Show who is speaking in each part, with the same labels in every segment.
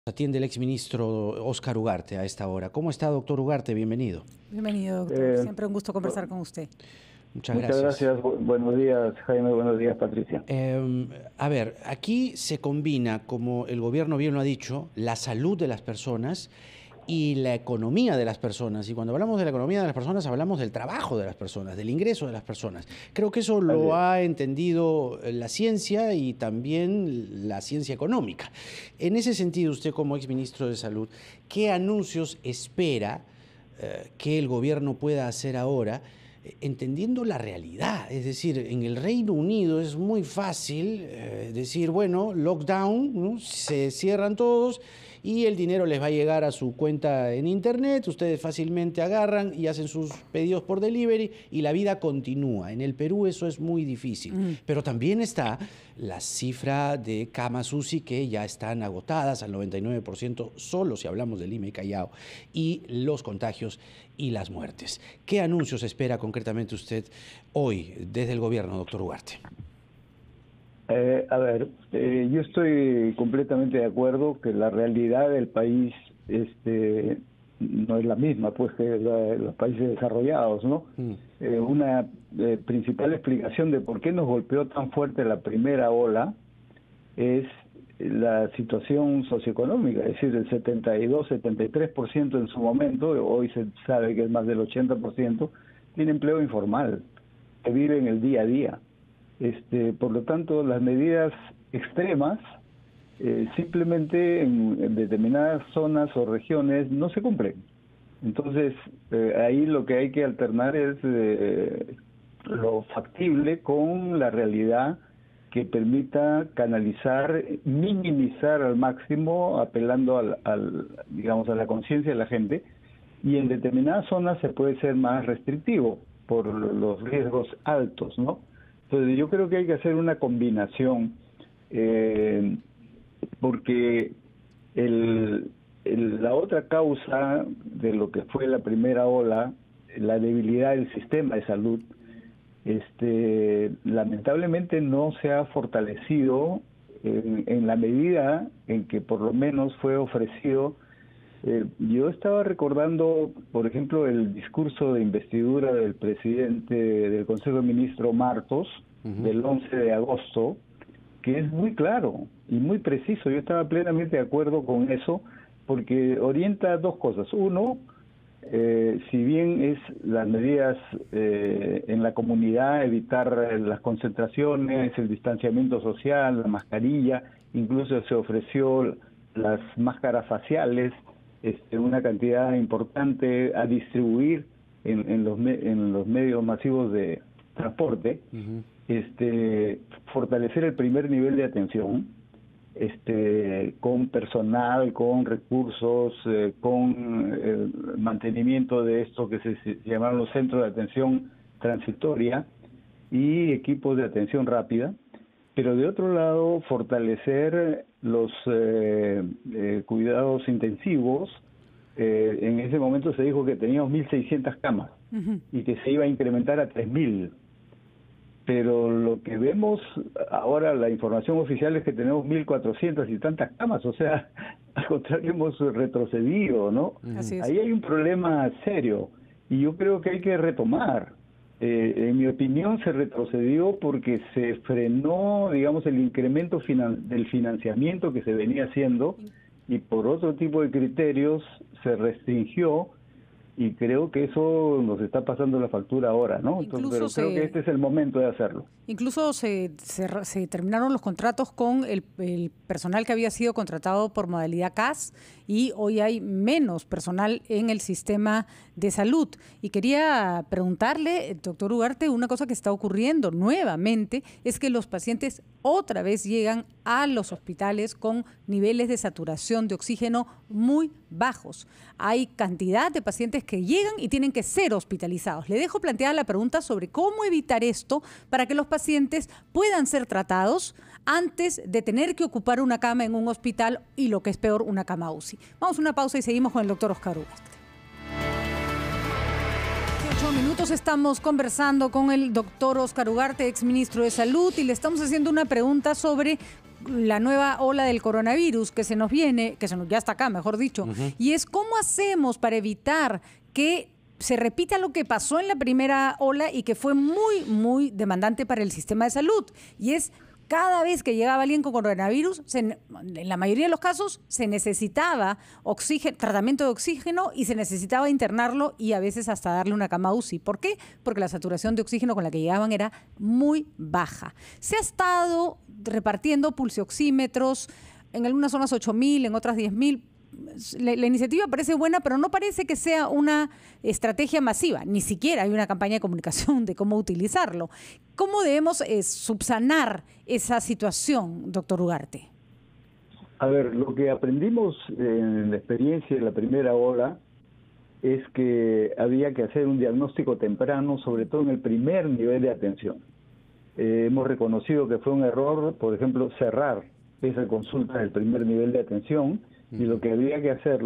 Speaker 1: Atiende el exministro Óscar Ugarte a esta hora. ¿Cómo está, doctor Ugarte? Bienvenido.
Speaker 2: Bienvenido, doctor. Siempre un gusto conversar con usted.
Speaker 1: Muchas gracias.
Speaker 3: Muchas gracias. Buenos días, Jaime. Buenos días, Patricia.
Speaker 1: A ver, aquí se combina, como el gobierno bien lo ha dicho, la salud de las personas y la economía de las personas. Y cuando hablamos de la economía de las personas, hablamos del trabajo de las personas, del ingreso de las personas. Creo que eso lo ha entendido la ciencia y también la ciencia económica. En ese sentido, usted como exministro de Salud, ¿qué anuncios espera que el gobierno pueda hacer ahora, entendiendo la realidad? Es decir, en el Reino Unido es muy fácil decir, bueno, lockdown, ¿no? Se cierran todos y el dinero les va a llegar a su cuenta en internet, ustedes fácilmente agarran y hacen sus pedidos por delivery y la vida continúa. En el Perú eso es muy difícil, pero también está la cifra de camas UCI que ya están agotadas al 99%, solo si hablamos de Lima y Callao, y los contagios y las muertes. ¿Qué anuncios espera concretamente usted hoy desde el gobierno, doctor Ugarte?
Speaker 3: Yo estoy completamente de acuerdo que la realidad del país no es la misma pues que los países desarrollados, ¿no? Una principal explicación de por qué nos golpeó tan fuerte la primera ola es la situación socioeconómica, es decir, el 72-73% en su momento, hoy se sabe que es más del 80%, tiene empleo informal, que vive en el día a día. Por lo tanto, las medidas extremas simplemente en determinadas zonas o regiones no se cumplen. Entonces, ahí lo que hay que alternar es lo factible con la realidad que permita canalizar, minimizar al máximo, apelando digamos, a la conciencia de la gente, y en determinadas zonas se puede ser más restrictivo por los riesgos altos, ¿no? Entonces yo creo que hay que hacer una combinación, porque la otra causa de lo que fue la primera ola, la debilidad del sistema de salud, lamentablemente no se ha fortalecido en la medida en que por lo menos fue ofrecido. Yo estaba recordando, por ejemplo, el discurso de investidura del presidente del Consejo de Ministros, Martos, del 11 de agosto, que es muy claro y muy preciso. Yo estaba plenamente de acuerdo con eso, porque orienta dos cosas. Uno, si bien es las medidas en la comunidad, evitar las concentraciones, el distanciamiento social, la mascarilla, incluso se ofreció las máscaras faciales, una cantidad importante a distribuir en los medios masivos de transporte, fortalecer el primer nivel de atención, con personal, con recursos, con mantenimiento de esto que se llamaron los centros de atención transitoria y equipos de atención rápida, pero de otro lado fortalecer los cuidados intensivos. En ese momento se dijo que teníamos 1.600 camas y que se iba a incrementar a 3.000. Pero lo que vemos ahora, la información oficial es que tenemos 1.400 y tantas camas, o sea, al contrario hemos retrocedido, ¿no?
Speaker 2: Así es.
Speaker 3: Ahí hay un problema serio y yo creo que hay que retomar. En mi opinión se retrocedió porque se frenó, digamos, el incremento del financiamiento que se venía haciendo y por otro tipo de criterios se restringió. Y creo que eso nos está pasando la factura ahora, ¿no? Entonces, pero creo que este es el momento de hacerlo.
Speaker 2: Incluso se terminaron los contratos con el personal que había sido contratado por modalidad CAS y hoy hay menos personal en el sistema de salud. Y quería preguntarle, doctor Ugarte, una cosa que está ocurriendo nuevamente es que los pacientes otra vez llegan a los hospitales con niveles de saturación de oxígeno muy bajos. Hay cantidad de pacientes que llegan y tienen que ser hospitalizados. Le dejo planteada la pregunta sobre cómo evitar esto para que los pacientes puedan ser tratados antes de tener que ocupar una cama en un hospital y, lo que es peor, una cama UCI. Vamos a una pausa y seguimos con el doctor Óscar Ugarte. 8 minutos estamos conversando con el doctor Óscar Ugarte, exministro de Salud, y le estamos haciendo una pregunta sobre la nueva ola del coronavirus que se nos viene, ya está acá, mejor dicho, y es cómo hacemos para evitar que se repita lo que pasó en la primera ola y que fue muy, muy demandante para el sistema de salud. Y es cada vez que llegaba alguien con coronavirus, en la mayoría de los casos se necesitaba tratamiento de oxígeno y se necesitaba internarlo y a veces hasta darle una cama UCI. ¿Por qué? Porque la saturación de oxígeno con la que llegaban era muy baja. Se ha estado repartiendo pulsioxímetros, en algunas zonas 8.000, en otras 10.000. La iniciativa parece buena, pero no parece que sea una estrategia masiva. Ni siquiera hay una campaña de comunicación de cómo utilizarlo. ¿Cómo debemos subsanar esa situación, doctor Ugarte?
Speaker 3: A ver, lo que aprendimos en la experiencia de la primera ola es que había que hacer un diagnóstico temprano, sobre todo en el primer nivel de atención. Hemos reconocido que fue un error, por ejemplo, cerrar esa consulta del primer nivel de atención. Y lo que había que hacer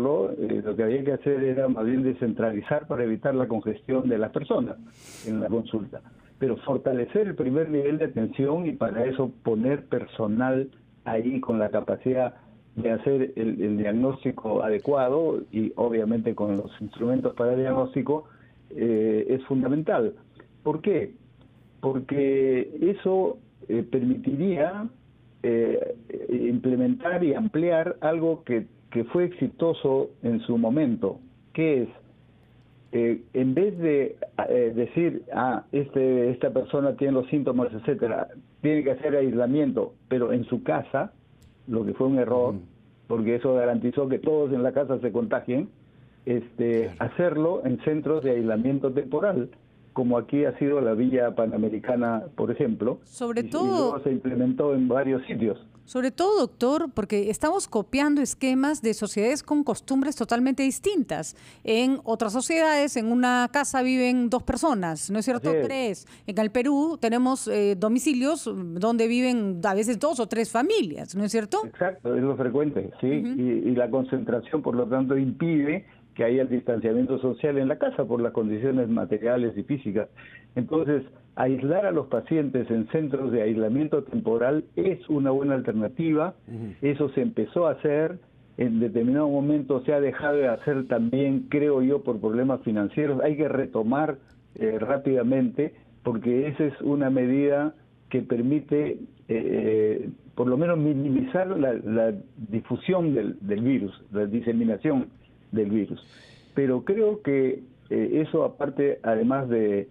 Speaker 3: era más bien descentralizar para evitar la congestión de las personas en la consulta. Pero fortalecer el primer nivel de atención y para eso poner personal ahí con la capacidad de hacer el diagnóstico adecuado y obviamente con los instrumentos para el diagnóstico es fundamental. ¿Por qué? Porque eso permitiría implementar y ampliar algo que fue exitoso en su momento, que es, en vez de decir, esta persona tiene los síntomas, etcétera, tiene que hacer aislamiento, pero en su casa, lo que fue un error, porque eso garantizó que todos en la casa se contagien, hacerlo en centros de aislamiento temporal, como aquí ha sido la Villa Panamericana, por ejemplo,
Speaker 2: y
Speaker 3: luego se implementó en varios sitios.
Speaker 2: Sobre todo, doctor, porque estamos copiando esquemas de sociedades con costumbres totalmente distintas. En otras sociedades, en una casa viven 2 personas, ¿no es cierto? 3. En el Perú tenemos domicilios donde viven a veces 2 o 3 familias, ¿no es cierto?
Speaker 3: Exacto, es lo frecuente, sí. Y la concentración, por lo tanto, impide que haya el distanciamiento social en la casa por las condiciones materiales y físicas. Entonces, aislar a los pacientes en centros de aislamiento temporal es una buena alternativa. Eso se empezó a hacer, en determinado momento se ha dejado de hacer también, creo yo, por problemas financieros. Hay que retomar rápidamente, porque esa es una medida que permite por lo menos minimizar la difusión del virus, la diseminación del virus. Pero creo que eso, aparte, además de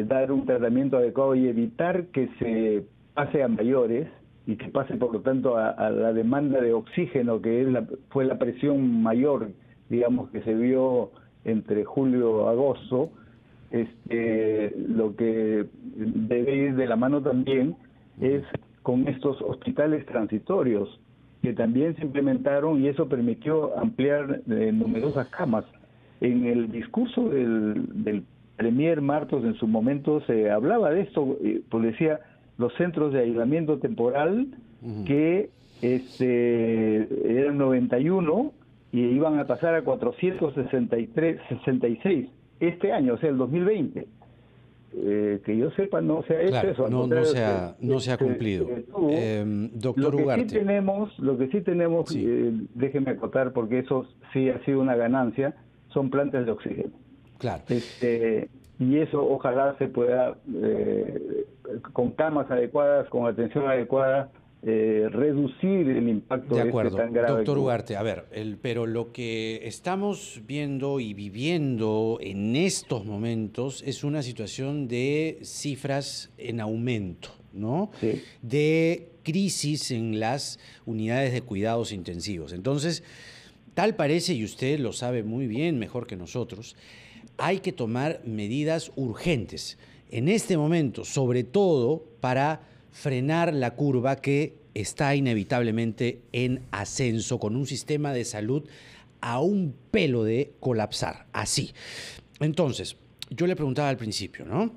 Speaker 3: dar un tratamiento adecuado y evitar que se pase a mayores y que pase, por lo tanto, a la demanda de oxígeno, que fue la presión mayor, digamos, que se vio entre julio y agosto, lo que debe ir de la mano también es con estos hospitales transitorios, que también se implementaron, y eso permitió ampliar numerosas camas. En el discurso del Premier Martos, en su momento, se hablaba de esto, pues decía, los centros de aislamiento temporal, que eran 91 y iban a pasar a 466 este año, o sea, el 2020. Que yo sepa, no se ha hecho eso.
Speaker 1: No se ha cumplido. Doctor Ugarte.
Speaker 3: Lo que sí tenemos, sí. Déjeme acotar, porque eso sí ha sido una ganancia, son plantas de oxígeno.
Speaker 1: Claro.
Speaker 3: Y eso ojalá se pueda, con camas adecuadas, con atención adecuada, reducir el impacto
Speaker 1: de acuerdo.
Speaker 3: Tan grave.
Speaker 1: Doctor Ugarte, a ver, pero lo que estamos viendo y viviendo en estos momentos es una situación de cifras en aumento, ¿no?
Speaker 3: Sí.
Speaker 1: De crisis en las unidades de cuidados intensivos. Entonces, tal parece, y usted lo sabe muy bien, mejor que nosotros, hay que tomar medidas urgentes en este momento, sobre todo para frenar la curva que está inevitablemente en ascenso, con un sistema de salud a un pelo de colapsar, así. Entonces, yo le preguntaba al principio, ¿no?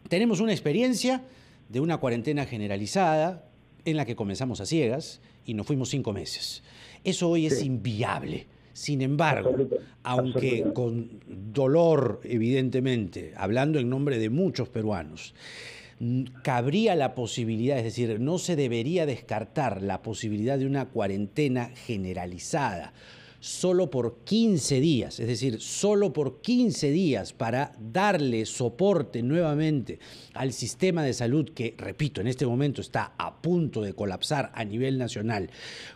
Speaker 1: Tenemos una experiencia de una cuarentena generalizada en la que comenzamos a ciegas y nos fuimos 5 meses. Eso hoy es inviable. Sin embargo, aunque con dolor, evidentemente, hablando en nombre de muchos peruanos, cabría la posibilidad, es decir, no se debería descartar la posibilidad de una cuarentena generalizada solo por 15 días, es decir, solo por 15 días para darle soporte nuevamente al sistema de salud que, repito, en este momento está a punto de colapsar a nivel nacional,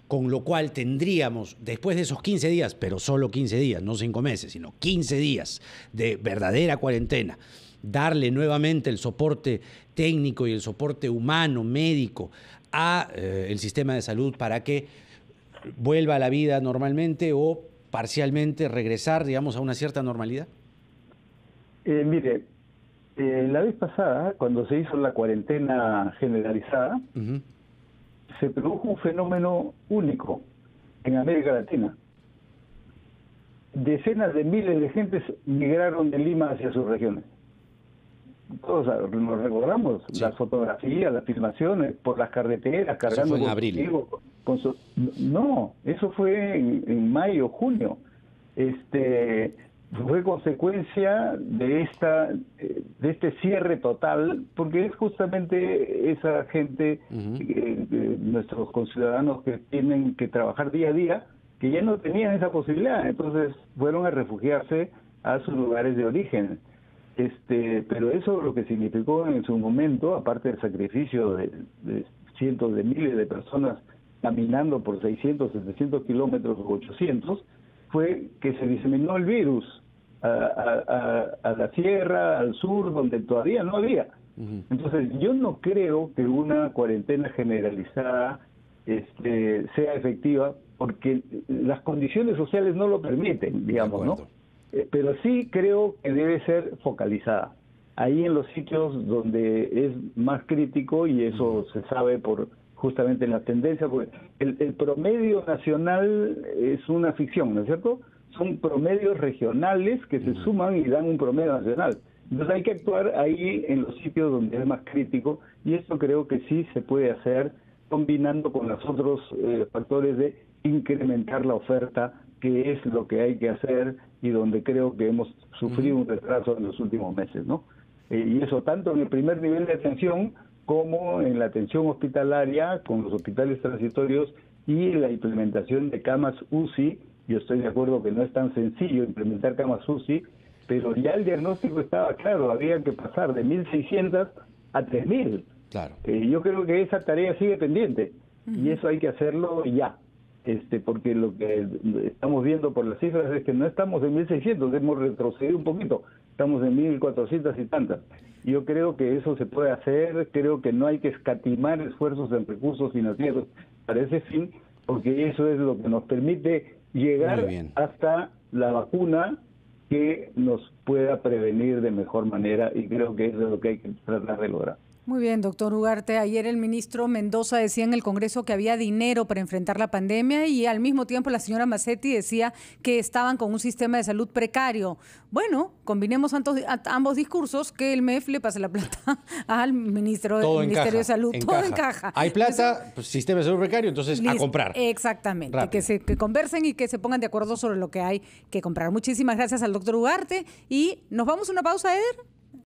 Speaker 1: con lo cual tendríamos, después de esos 15 días, pero solo 15 días, no 5 meses, sino 15 días de verdadera cuarentena, darle nuevamente el soporte técnico y el soporte humano, médico, a el sistema de salud para que vuelva a la vida normalmente o parcialmente regresar, digamos, a una cierta normalidad?
Speaker 3: Mire, la vez pasada, cuando se hizo la cuarentena generalizada, se produjo un fenómeno único en América Latina. Decenas de miles de gentes migraron de Lima hacia sus regiones. Todos nos recordamos, sí, las fotografías, las filmaciones por las carreteras, cargando.
Speaker 1: Eso fue en abril.
Speaker 3: No, eso fue en mayo, junio. Fue consecuencia de este cierre total, porque es justamente esa gente, nuestros conciudadanos que tienen que trabajar día a día, que ya no tenían esa posibilidad, entonces fueron a refugiarse a sus lugares de origen. Pero eso lo que significó en su momento, aparte del sacrificio de cientos de miles de personas caminando por 600, 700 kilómetros o 800, fue que se diseminó el virus a la sierra, al sur, donde todavía no había. Entonces, yo no creo que una cuarentena generalizada sea efectiva, porque las condiciones sociales no lo permiten, digamos, ¿no? Pero sí creo que debe ser focalizada. Ahí en los sitios donde es más crítico, y eso se sabe por justamente la tendencia, porque el promedio nacional es una ficción, ¿no es cierto? Son promedios regionales que se suman y dan un promedio nacional. Entonces hay que actuar ahí en los sitios donde es más crítico, y esto creo que sí se puede hacer combinando con los otros factores de incrementar la oferta, que es lo que hay que hacer y donde creo que hemos sufrido un retraso en los últimos meses, ¿no? Y eso tanto en el primer nivel de atención como en la atención hospitalaria, con los hospitales transitorios y la implementación de camas UCI. Yo estoy de acuerdo que no es tan sencillo implementar camas UCI, pero ya el diagnóstico estaba claro, había que pasar de 1.600 a 3.000.
Speaker 1: Claro.
Speaker 3: Yo creo que esa tarea sigue pendiente, y eso hay que hacerlo ya. Porque lo que estamos viendo por las cifras es que no estamos en 1.600, hemos retrocedido un poquito, estamos en 1.400 y tantas. Yo creo que eso se puede hacer, creo que no hay que escatimar esfuerzos en recursos financieros para ese fin, porque eso es lo que nos permite llegar hasta la vacuna que nos pueda prevenir de mejor manera, y creo que eso es lo que hay que tratar de lograr.
Speaker 2: Muy bien, doctor Ugarte. Ayer el ministro Mendoza decía en el Congreso que había dinero para enfrentar la pandemia, y al mismo tiempo la señora Massetti decía que estaban con un sistema de salud precario. Bueno, combinemos ambos discursos, que el MEF le pase la plata al Ministerio de Salud. Todo encaja.
Speaker 1: Hay plata, pues, sistema de salud precario, entonces listo, a comprar.
Speaker 2: Exactamente. Que conversen y que se pongan de acuerdo sobre lo que hay que comprar. Muchísimas gracias al doctor Ugarte, y nos vamos a una pausa, Eder.